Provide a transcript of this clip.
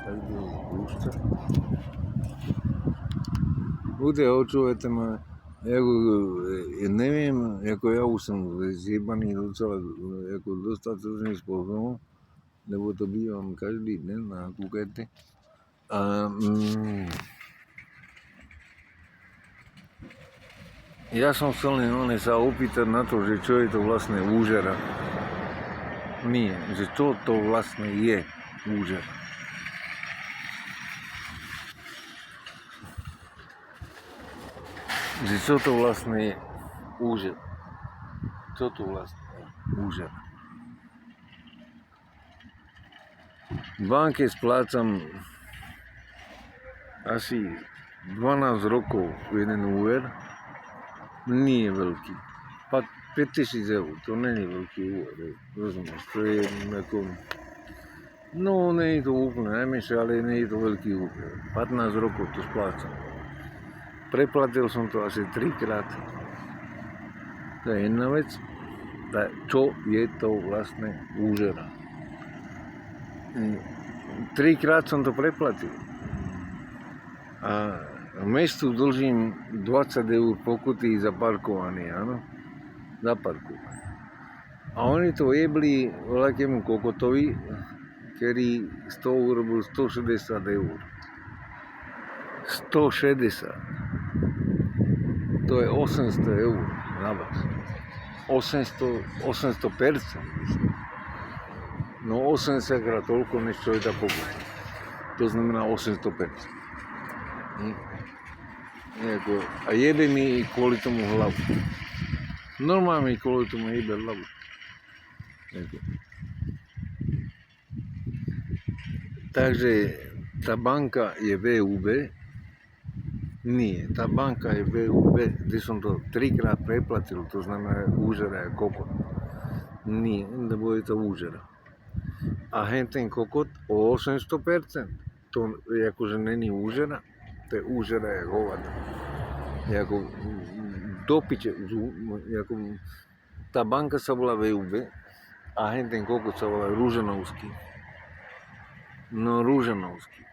tak byl púšťa. Ľudia, očúvajte ma, neviem, ako ja už som zjebaný docela dostatočným spôsobom, lebo to bývam každý deň na kúkajte. A ja som chcel len sa opýtať na to, že čo je to vlastne úžera. Nie, že čo to vlastne je úžera. Že čo to vlastne je úžera. Čo to vlastne je úžera. V banke splácam asi 12 rokov jeden úver. Nie je veľký. 5000 eur, to není veľký úver, rozumieš, to je ako, no nie je to úplne najmenšie, ale nie je to veľký úver. 15 rokov to splácam. Preplatil som to asi 3-krát. To je jedna vec. Čo je to vlastne úžera? 3-krát som to preplatil. A mestu dlžím 20 eur pokuty za parkovanie, áno? Za parkovanie. A oni to jebli veľkému kokotovi, ktorý z toho urobil 160 eur. 160. To je 800 eur na vás. 800%. No 80 krát toľko, než čo je tá pokuta. To znamená 800%. A jebe mi kvôli tomu hlavu. Normálne mi kvôli tomu jebe hlavu. Takže tá banka je VUB. Nie, tá banka je VUB, kde som to 3-krát preplatil, to znamená úžera je kokot. Nie, lebo je to úžera. A ten kokot o 800%, to akože není úžera. To je úžera jak hovado. Jako do piče, tá banka sa volá VUB a ten kokot sa volá Ružanovský. No Ružanovský.